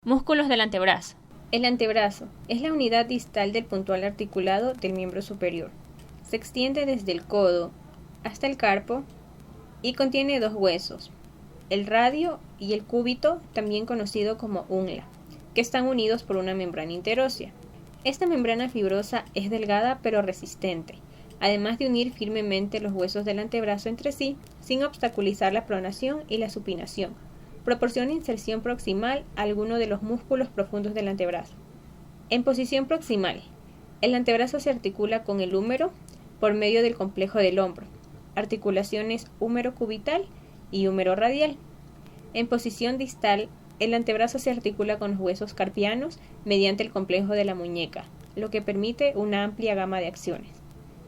Músculos del antebrazo. El antebrazo es la unidad distal del puntual articulado del miembro superior. Se extiende desde el codo hasta el carpo y contiene dos huesos, el radio y el cúbito, también conocido como ungla, que están unidos por una membrana interósea. Esta membrana fibrosa es delgada pero resistente, además de unir firmemente los huesos del antebrazo entre sí, sin obstaculizar la pronación y la supinación. Proporciona inserción proximal a alguno de los músculos profundos del antebrazo. En posición proximal, el antebrazo se articula con el húmero por medio del complejo del hombro, articulaciones húmero-cubital y húmero-radial. En posición distal, el antebrazo se articula con los huesos carpianos mediante el complejo de la muñeca, lo que permite una amplia gama de acciones.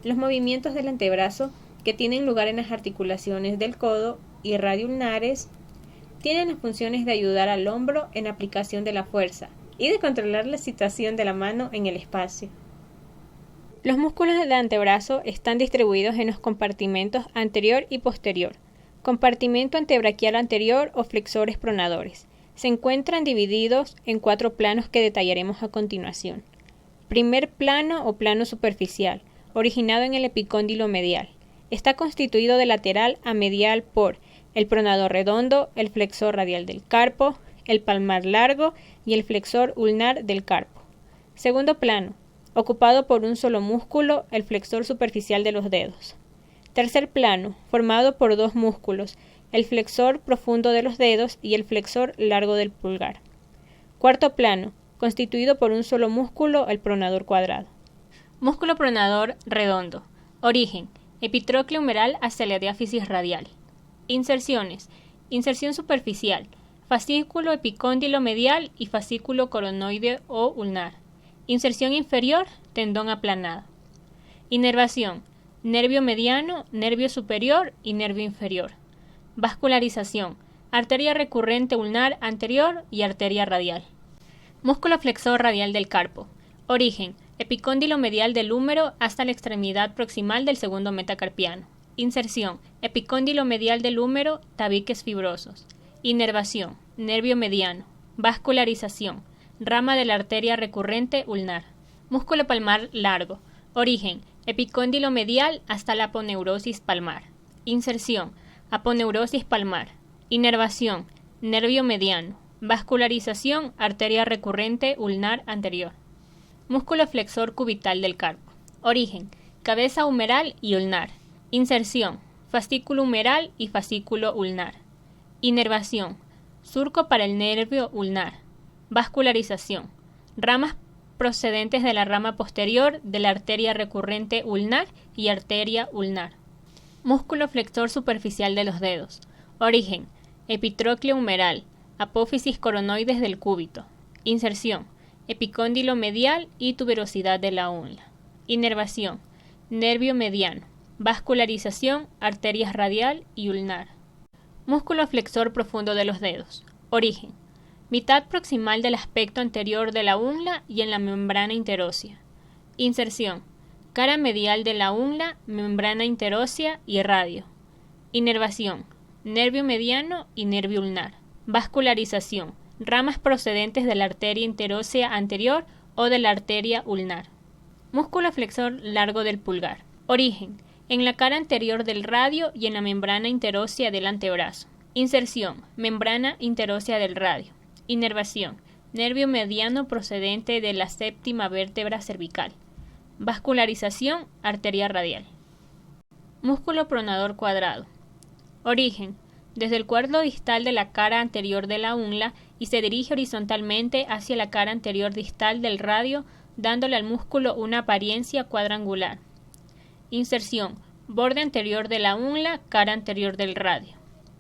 Los movimientos del antebrazo, que tienen lugar en las articulaciones del codo y radioulnares, tienen las funciones de ayudar al hombro en aplicación de la fuerza y de controlar la situación de la mano en el espacio. Los músculos del antebrazo están distribuidos en los compartimentos anterior y posterior. Compartimento antebraquial anterior o flexores pronadores. Se encuentran divididos en 4 planos que detallaremos a continuación. Primer plano o plano superficial, originado en el epicóndilo medial. Está constituido de lateral a medial por el pronador redondo, el flexor radial del carpo, el palmar largo y el flexor ulnar del carpo. Segundo plano, ocupado por un solo músculo, el flexor superficial de los dedos. Tercer plano, formado por 2 músculos, el flexor profundo de los dedos y el flexor largo del pulgar. Cuarto plano, constituido por un solo músculo, el pronador cuadrado. Músculo pronador redondo. Origen: epitrócleo humeral hacia la diáfisis radial. Inserciones: inserción superficial, fascículo epicóndilo medial y fascículo coronoide o ulnar. Inserción inferior, tendón aplanado. Inervación: nervio mediano, nervio superior y nervio inferior. Vascularización: arteria recurrente ulnar anterior y arteria radial. Músculo flexor radial del carpo. Origen: epicóndilo medial del húmero hasta la extremidad proximal del segundo metacarpiano. Inserción: epicóndilo medial del húmero, tabiques fibrosos. Inervación: nervio mediano. Vascularización: rama de la arteria recurrente ulnar. Músculo palmar largo. Origen: epicóndilo medial hasta la aponeurosis palmar. Inserción: aponeurosis palmar. Inervación: nervio mediano. Vascularización: arteria recurrente ulnar anterior. Músculo flexor cubital del carpo. Origen: cabeza humeral y ulnar. Inserción: fascículo humeral y fascículo ulnar. Inervación: surco para el nervio ulnar. Vascularización: ramas procedentes de la rama posterior de la arteria recurrente ulnar y arteria ulnar. Músculo flexor superficial de los dedos. Origen: epitrócleo humeral, apófisis coronoides del cúbito. Inserción: epicóndilo medial y tuberosidad de la ungla. Inervación: nervio mediano. Vascularización: arterias radial y ulnar. Músculo flexor profundo de los dedos. Origen: mitad proximal del aspecto anterior de la ungla y en la membrana interósea. Inserción: cara medial de la ungla, membrana interósea y radio. Inervación: nervio mediano y nervio ulnar. Vascularización: ramas procedentes de la arteria interósea anterior o de la arteria ulnar. Músculo flexor largo del pulgar. Origen: en la cara anterior del radio y en la membrana interósea del antebrazo. Inserción: membrana interósea del radio. Inervación: nervio mediano procedente de la séptima vértebra cervical. Vascularización: arteria radial. Músculo pronador cuadrado. Origen: desde el cuerno distal de la cara anterior de la ungla y se dirige horizontalmente hacia la cara anterior distal del radio, dándole al músculo una apariencia cuadrangular. Inserción: borde anterior de la ungla, cara anterior del radio.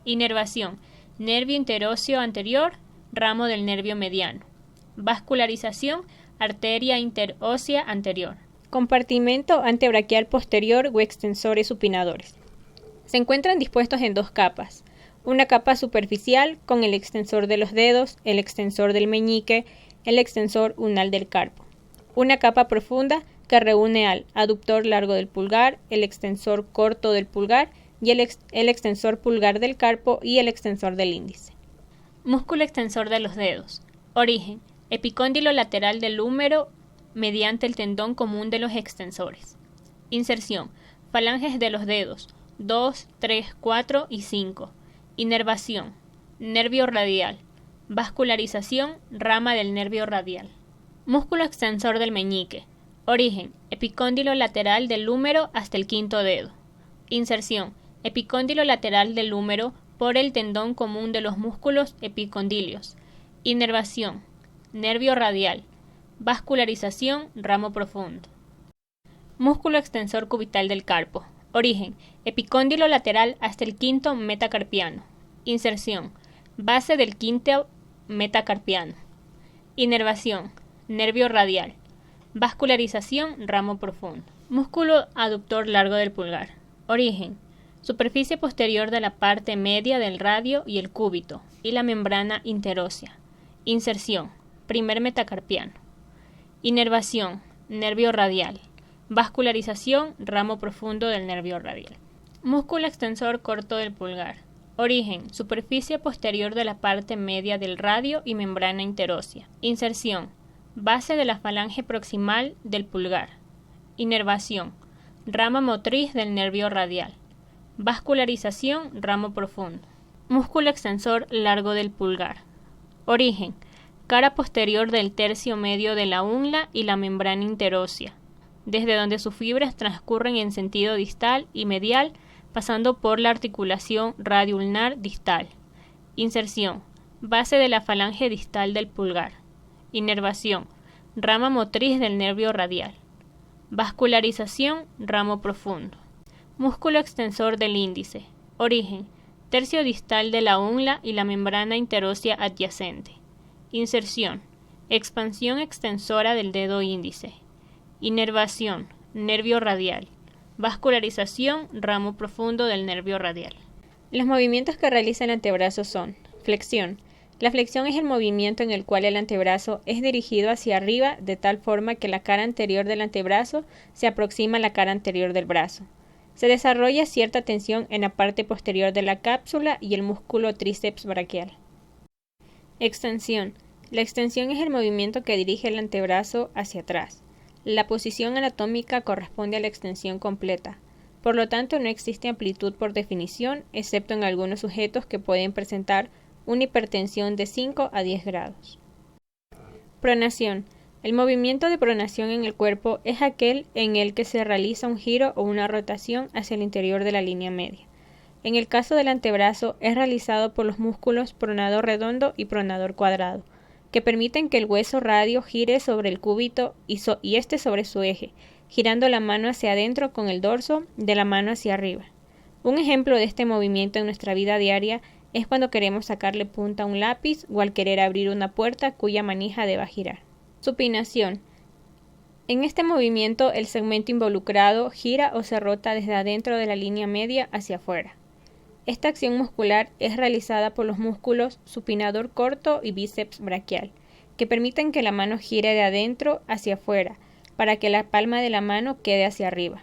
Inervación: nervio interóseo anterior, ramo del nervio mediano. Vascularización: arteria interósea anterior. Compartimento antebraquial posterior o extensores supinadores. Se encuentran dispuestos en 2 capas. Una capa superficial con el extensor de los dedos, el extensor del meñique, el extensor ulnar del carpo. Una capa profunda que reúne al aductor largo del pulgar, el extensor corto del pulgar y el extensor pulgar del carpo y el extensor del índice. Músculo extensor de los dedos. Origen: epicóndilo lateral del húmero mediante el tendón común de los extensores. Inserción: falanges de los dedos 2, 3, 4 y 5. Inervación: nervio radial. Vascularización: rama del nervio radial. Músculo extensor del meñique. Origen: epicóndilo lateral del húmero hasta el quinto dedo. Inserción: epicóndilo lateral del húmero por el tendón común de los músculos epicondilios. Inervación: nervio radial. Vascularización: ramo profundo. Músculo extensor cubital del carpo. Origen: epicóndilo lateral hasta el quinto metacarpiano. Inserción: base del quinto metacarpiano. Inervación: nervio radial. Vascularización: ramo profundo. Músculo aductor largo del pulgar. Origen: superficie posterior de la parte media del radio y el cúbito y la membrana interósea. Inserción: primer metacarpiano. Inervación: nervio radial. Vascularización: ramo profundo del nervio radial. Músculo extensor corto del pulgar. Origen: superficie posterior de la parte media del radio y membrana interósea. Inserción: base de la falange proximal del pulgar. Inervación: rama motriz del nervio radial. Vascularización: ramo profundo. Músculo extensor largo del pulgar. Origen: cara posterior del tercio medio de la ungla y la membrana interósea, desde donde sus fibras transcurren en sentido distal y medial, pasando por la articulación radio-ulnar distal. Inserción: base de la falange distal del pulgar. Inervación: rama motriz del nervio radial. Vascularización: ramo profundo. Músculo extensor del índice. Origen: tercio distal de la ungla y la membrana interósea adyacente. Inserción: expansión extensora del dedo índice. Inervación: nervio radial. Vascularización: ramo profundo del nervio radial. Los movimientos que realiza el antebrazo son: flexión. La flexión es el movimiento en el cual el antebrazo es dirigido hacia arriba de tal forma que la cara anterior del antebrazo se aproxima a la cara anterior del brazo. Se desarrolla cierta tensión en la parte posterior de la cápsula y el músculo tríceps braquial. Extensión. La extensión es el movimiento que dirige el antebrazo hacia atrás. La posición anatómica corresponde a la extensión completa. Por lo tanto, no existe amplitud por definición, excepto en algunos sujetos que pueden presentar una hipertensión de 5 a 10 grados. Pronación. El movimiento de pronación en el cuerpo es aquel en el que se realiza un giro o una rotación hacia el interior de la línea media. En el caso del antebrazo es realizado por los músculos pronador redondo y pronador cuadrado, que permiten que el hueso radio gire sobre el cúbito y este sobre su eje, girando la mano hacia adentro con el dorso de la mano hacia arriba. Un ejemplo de este movimiento en nuestra vida diaria es cuando queremos sacarle punta a un lápiz o al querer abrir una puerta cuya manija deba girar. Supinación. En este movimiento el segmento involucrado gira o se rota desde adentro de la línea media hacia afuera. Esta acción muscular es realizada por los músculos supinador corto y bíceps braquial, que permiten que la mano gire de adentro hacia afuera, para que la palma de la mano quede hacia arriba.